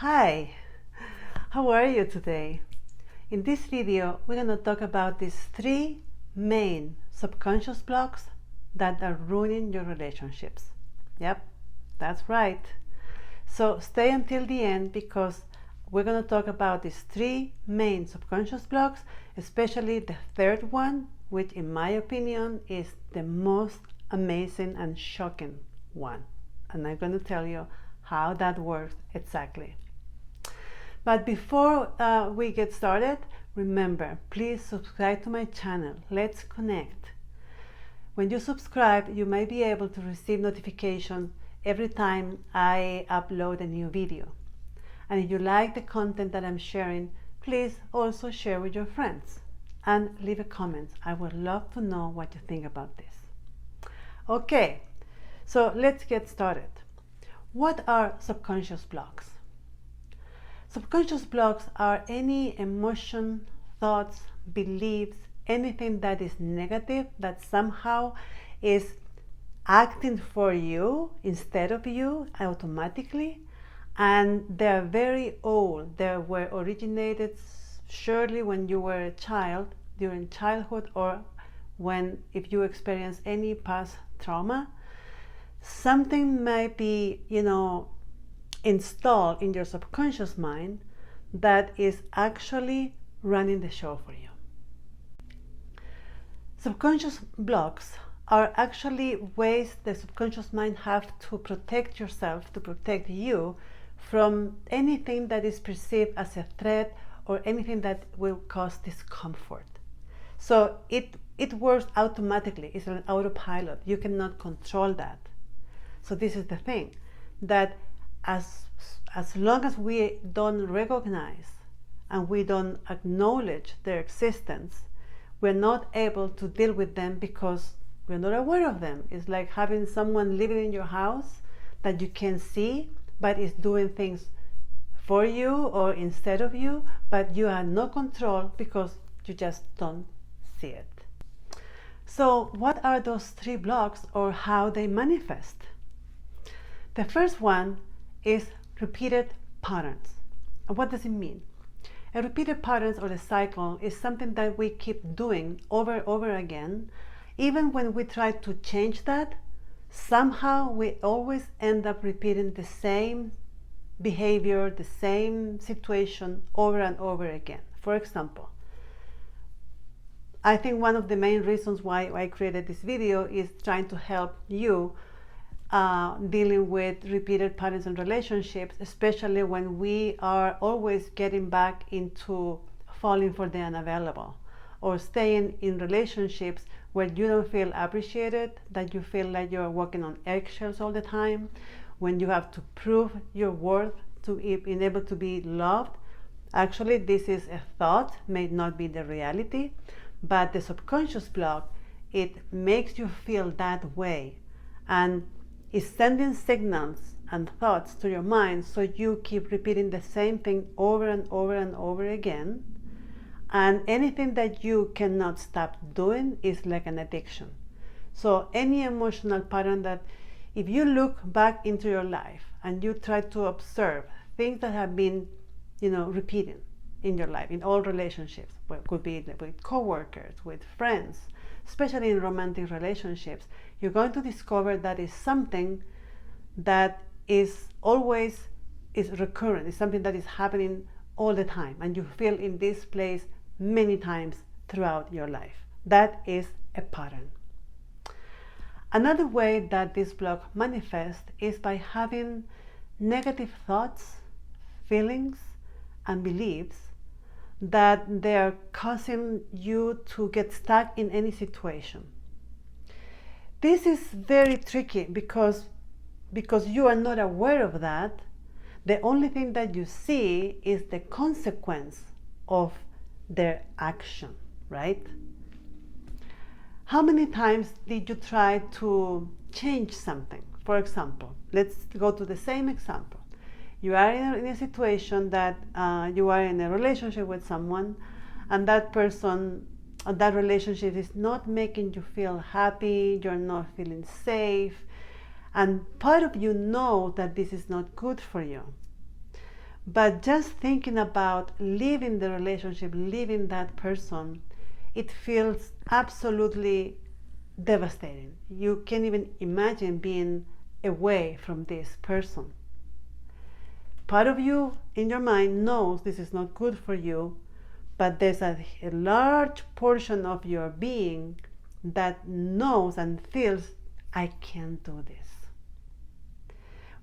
Hi, how are you today? In this video, we're going to talk about these three main subconscious blocks that are ruining your relationships. Yep, that's right. So stay until the end because we're going to talk about these three main subconscious blocks, especially the third one, which in my opinion is the most amazing and shocking one. And I'm going to tell you how that works exactly. But before we get started, remember, please subscribe to my channel. Let's connect. When you subscribe, you may be able to receive notifications every time I upload a new video. And if you like the content that I'm sharing, please also share with your friends and leave a comment. I would love to know what you think about this. Okay, so let's get started. What are subconscious blocks? Subconscious blocks are any emotion, thoughts, beliefs, anything that is negative that somehow is acting for you instead of you automatically. And they're very old. They were originated surely when you were a child, during childhood, or if you experience any past trauma. Something might be, installed in your subconscious mind that is actually running the show for you. Subconscious blocks are actually ways the subconscious mind have to protect yourself, to protect you from anything that is perceived as a threat or anything that will cause discomfort. So it works automatically. It's an autopilot. You cannot control that. So this is the thing, that as long as we don't recognize and we don't acknowledge their existence, we're not able to deal with them because we're not aware of them. It's like having someone living in your house that you can see, but is doing things for you or instead of you, but you have no control because you just don't see it. So what are those three blocks or how they manifest? The first one is repeated patterns. And what does it mean? A repeated patterns or a cycle is something that we keep doing over and over again. Even when we try to change that, somehow we always end up repeating the same behavior, the same situation over and over again. For example, I think one of the main reasons why I created this video is trying to help you dealing with repeated patterns in relationships, especially when we are always getting back into falling for the unavailable or staying in relationships where you don't feel appreciated, that you feel like you're walking on eggshells all the time, when you have to prove your worth to being able to be loved. Actually, this is a thought, may not be the reality, but the subconscious block, it makes you feel that way and is sending signals and thoughts to your mind, so you keep repeating the same thing over and over and over again. And anything that you cannot stop doing is like an addiction. So any emotional pattern that, if you look back into your life and you try to observe things that have been, repeating in your life, in all relationships, well, it could be with coworkers, with friends, especially in romantic relationships, you're going to discover that is something that is always recurrent. It's something that is happening all the time, and you feel in this place many times throughout your life. That is a pattern. Another way that this block manifests is by having negative thoughts, feelings, and beliefs that they're causing you to get stuck in any situation. This is very tricky because you are not aware of that. The only thing that you see is the consequence of their action, right? How many times did you try to change something? For example, let's go to the same example. You are in a situation that you are in a relationship with someone, and that person, that relationship is not making you feel happy, you're not feeling safe, and part of you know that this is not good for you. But just thinking about leaving the relationship, leaving that person, it feels absolutely devastating. You can't even imagine being away from this person. Part of you in your mind knows this is not good for you, but there's a large portion of your being that knows and feels, I can't do this.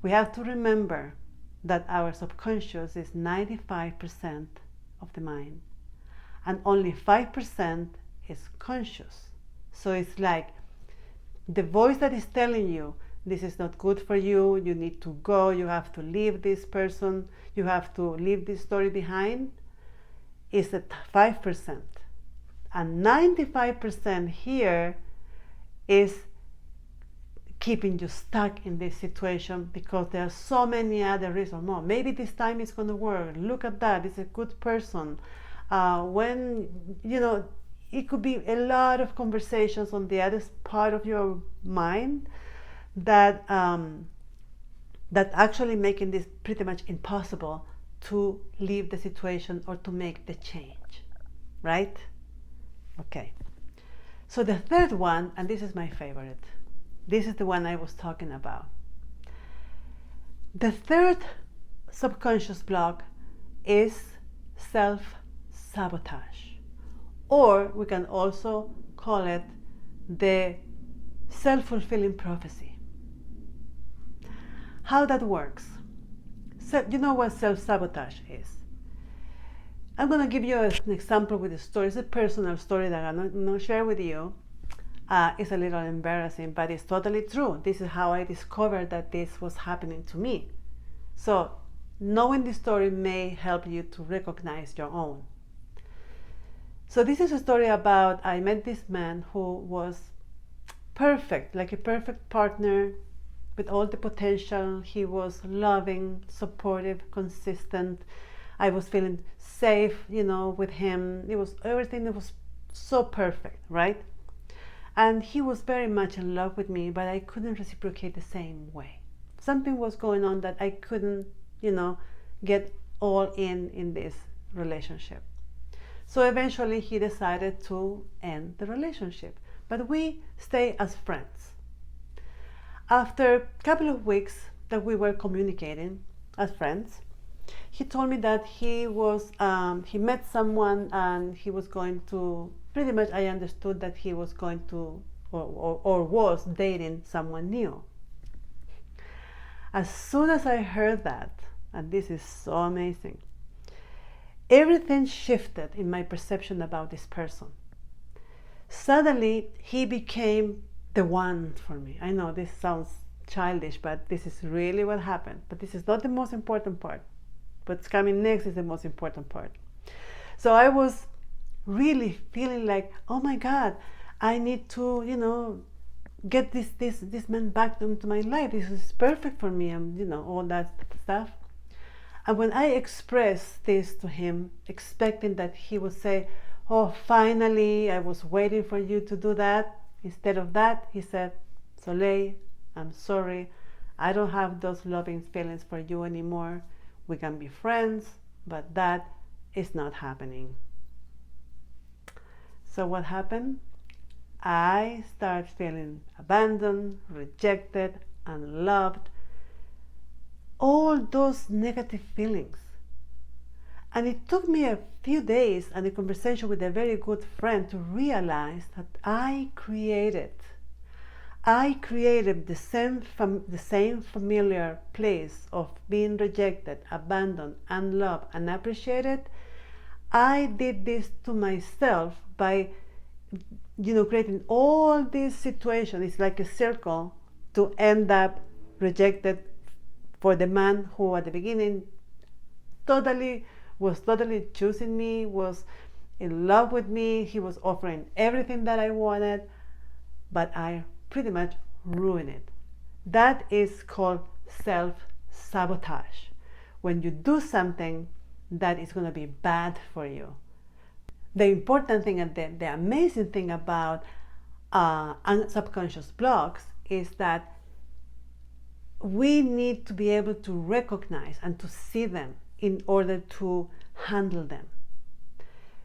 We have to remember that our subconscious is 95% of the mind, and only 5% is conscious. So it's like the voice that is telling you, this is not good for you, you need to go, you have to leave this person, you have to leave this story behind, is at 5%. And 95% here is keeping you stuck in this situation because there are so many other reasons. More, maybe this time it's going to work. Look at that, it's a good person. When, it could be a lot of conversations on the other part of your mind that actually making this pretty much impossible to leave the situation or to make the change, right? Okay. So the third one, and this is my favorite, this is the one I was talking about. The third subconscious block is self-sabotage, or we can also call it the self-fulfilling prophecy. How that works? So, you know what self-sabotage is? I'm going to give you an example with a story. It's a personal story that I'm going to share with you. It's a little embarrassing, but it's totally true. This is how I discovered that this was happening to me. So knowing the story may help you to recognize your own. So this is a story about, I met this man who was perfect, like a perfect partner with all the potential. He was loving, supportive, consistent. I was feeling safe, with him. It was everything that was so perfect, right? And he was very much in love with me, but I couldn't reciprocate the same way. Something was going on that I couldn't, get all in this relationship. So eventually he decided to end the relationship, but we stay as friends. After a couple of weeks that we were communicating as friends, he told me that he met someone and he was going to, pretty much I understood that he was going to, or was dating someone new. As soon as I heard that, and this is so amazing, everything shifted in my perception about this person. Suddenly, he became the one for me. I know this sounds childish, but this is really what happened. But this is not the most important part. What's coming next is the most important part. So I was really feeling like, oh my God, I need to, get this man back into my life. This is perfect for me, and all that stuff. And when I expressed this to him, expecting that he would say, oh, finally, I was waiting for you to do that. Instead of that, he said, Soleil, I'm sorry. I don't have those loving feelings for you anymore. We can be friends, but that is not happening. So what happened? I started feeling abandoned, rejected, unloved, all those negative feelings. And it took me a few days and a conversation with a very good friend to realize that I created the same familiar place of being rejected, abandoned, unloved, and unappreciated. I did this to myself by creating all these situations. It's like a circle to end up rejected for the man who at the beginning was totally choosing me, was in love with me. He was offering everything that I wanted, but I pretty much ruined it. That is called self-sabotage. When you do something that is going to be bad for you. The important thing and the amazing thing about subconscious blocks is that we need to be able to recognize and to see them in order to handle them.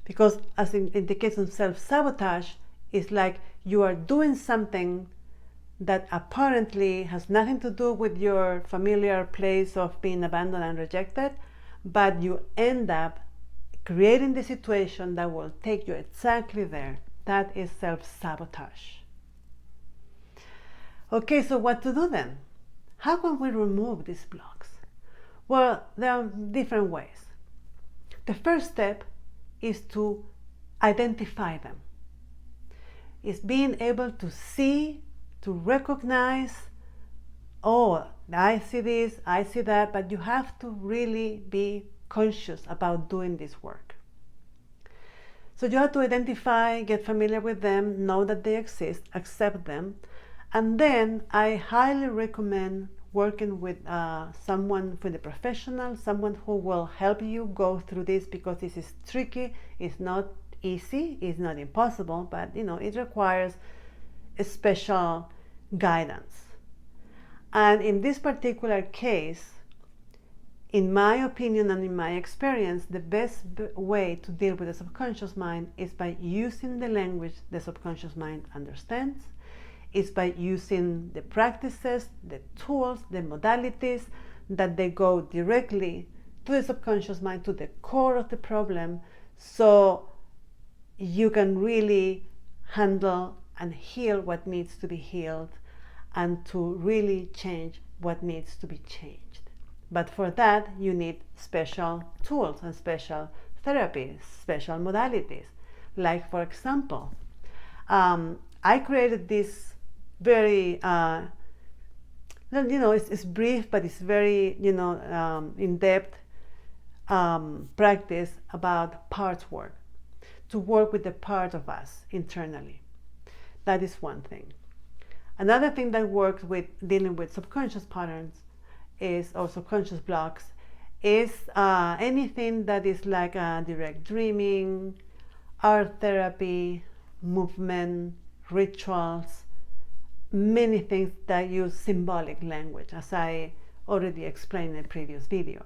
Because as in the case of self-sabotage, it's like you are doing something that apparently has nothing to do with your familiar place of being abandoned and rejected, but you end up creating the situation that will take you exactly there. That is self-sabotage. Okay, so what to do then? How can we remove these blocks? Well, there are different ways. The first step is to identify them. It's being able to see, to recognize, oh, I see this, I see that, but you have to really be conscious about doing this work. So you have to identify, get familiar with them, know that they exist, accept them, and then I highly recommend working with someone, with a professional, someone who will help you go through this, because this is tricky. It's not easy, it's not impossible, but it requires a special guidance. And in this particular case, in my opinion and in my experience, the best way to deal with the subconscious mind is by using the language the subconscious mind understands. Is by using the practices, the tools, the modalities that they go directly to the subconscious mind, to the core of the problem, so you can really handle and heal what needs to be healed and to really change what needs to be changed. But for that, you need special tools and special therapies, special modalities. Like, for example, I created this very, it's brief, but it's very, in-depth practice about parts work, to work with the part of us internally. That is one thing. Another thing that works with dealing with subconscious patterns or subconscious blocks is anything that is like direct dreaming, art therapy, movement, rituals, many things that use symbolic language, as I already explained in a previous video.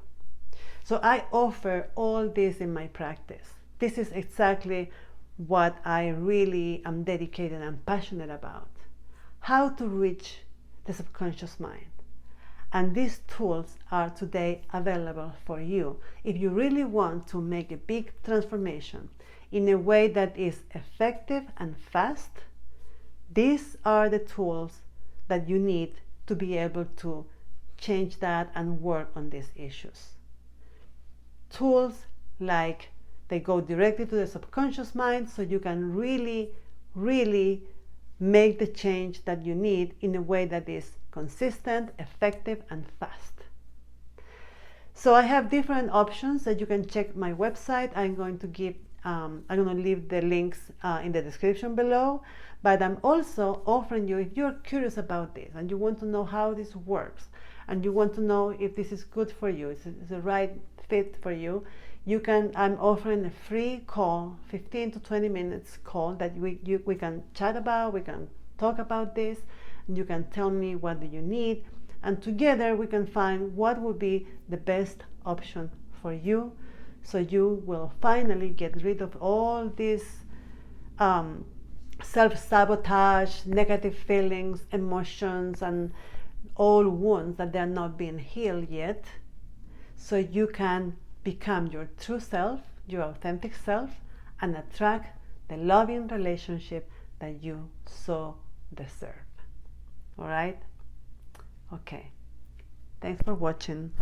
So I offer all this in my practice. This is exactly what I really am dedicated and passionate about. How to reach the subconscious mind. And these tools are today available for you if you really want to make a big transformation in a way that is effective and fast. These are the tools that you need to be able to change that and work on these issues. Tools like they go directly to the subconscious mind, so you can really, really make the change that you need in a way that is consistent, effective, and fast. So I have different options that you can check my website. I'm going to leave the links in the description below, but I'm also offering you, if you're curious about this and you want to know how this works and you want to know if this is good for you, it's the right fit for you, I'm offering a free call, 15 to 20 minutes call that we can chat about, we can talk about this, and you can tell me what do you need, and together we can find what would be the best option for you, so you will finally get rid of all these self-sabotage, negative feelings, emotions, and all wounds that they are not being healed yet, so you can become your true self, your authentic self, and attract the loving relationship that you so deserve. All right? Okay. Thanks for watching.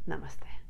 Namaste.